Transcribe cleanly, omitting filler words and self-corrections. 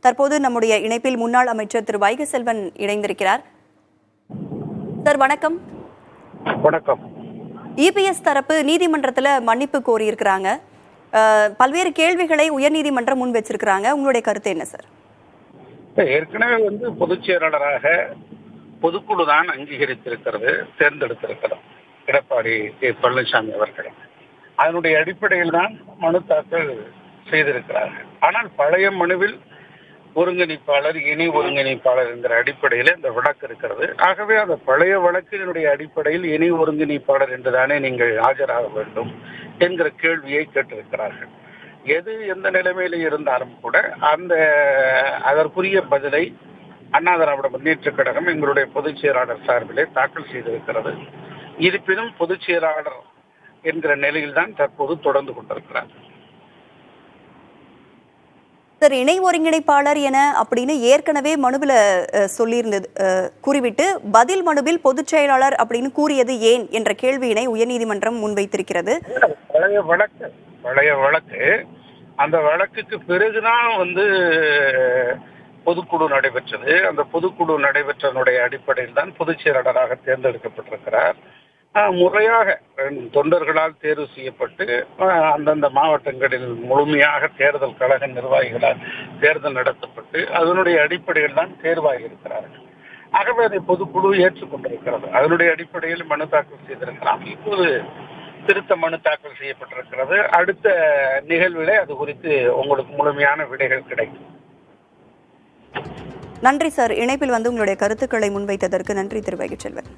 தற்போது நம்முடைய இணைப்பில் முன்னாள் அமைச்சர் திரு வைகை செல்வன் இணைந்திருக்கிறார். சார் வணக்கம். வணக்கம். இபிஎஸ் தரப்பு நீதிமன்றத்தில் மன்னிப்பு கோரியிருக்கிறாங்க. பல்வேறு கேள்விகளை உயர்நீதிமன்றம் முன் வச்சிருக்கிறாங்க. உங்களுடைய கருத்து என்ன சார்? ஏற்கனவே பொதுச் செயலாளராக பொதுக்குழு தான் அங்கீகரித்திருக்கிறது, தேர்ந்தெடுத்திருக்கிறோம் எடப்பாடி பழனிசாமி அவர்கள். அதனுடைய அடிப்படையில் தான் மனு தாக்கல் செய்திருக்கிறார்கள். ஆனால் பழைய மனுவில் ஒருங்கிணைப்பாளர் இணை ஒருங்கிணைப்பாளர் என்கிற அடிப்படையில் இந்த வழக்கு இருக்கிறது. ஆகவே அந்த பழைய வழக்கினுடைய அடிப்படையில் இணை ஒருங்கிணைப்பாளர் என்றுதானே நீங்கள் ஆஜராக வேண்டும் என்கிற கேள்வியை கேட்டிருக்கிறார்கள். எது எந்த நிலைமையில இருந்தாலும் கூட அதற்குரிய பதிலை அண்ணா திராவிட முன்னேற்றக் கழகம் எங்களுடைய பொதுச் செயலாளர் சார்பிலே தாக்கல் செய்திருக்கிறது. இருப்பினும் பொதுச் செயலாளர் என்கிற நிலையில் தான் தற்போது தொடர்ந்து கொண்டிருக்கிறார். சார், இணை ஒருங்கிணைப்பாளர் என அப்படின்னு ஏற்கனவே மனுவில் சொல்லியிருந்தது கூறிவிட்டு பதில் மனுவில் பொதுச் செயலாளர் அப்படின்னு கூறியது ஏன் என்ற கேள்வியினை உயர்நீதிமன்றம் முன்வைத்திருக்கிறது. பழைய வழக்கு அந்த வழக்குக்கு பிறகுதான் பொதுக்குழு நடைபெற்றது. அந்த பொதுக்குழு நடைபெற்றதனுடைய அடிப்படையில் தான் பொதுச் செயலாளராக தேர்ந்தெடுக்கப்பட்டிருக்கிறார். முறையாக தொண்டர்களால் தேர்வு செய்யப்பட்டு அந்தந்த மாவட்டங்களில் முழுமையாக தேர்தல் கழக நிர்வாகிகளால் தேர்தல் நடத்தப்பட்டு அதனுடைய அடிப்படையில் தான் தேர்வாகி இருக்கிறார்கள். ஆகவே அதை பொதுக்குழு ஏற்றுக்கொண்டிருக்கிறது. அதனுடைய அடிப்படையில் மனு தாக்கல் செய்திருக்கலாம். இப்போது திருத்த மனு தாக்கல் செய்யப்பட்டிருக்கிறது. அடுத்த நிகழ்விலே அது குறித்து உங்களுக்கு முழுமையான விடைகள் கிடைக்கும். நன்றி சார். இணைப்பில் உங்களுடைய கருத்துக்களை முன்வைத்ததற்கு நன்றி திரு வைகை செல்வன்.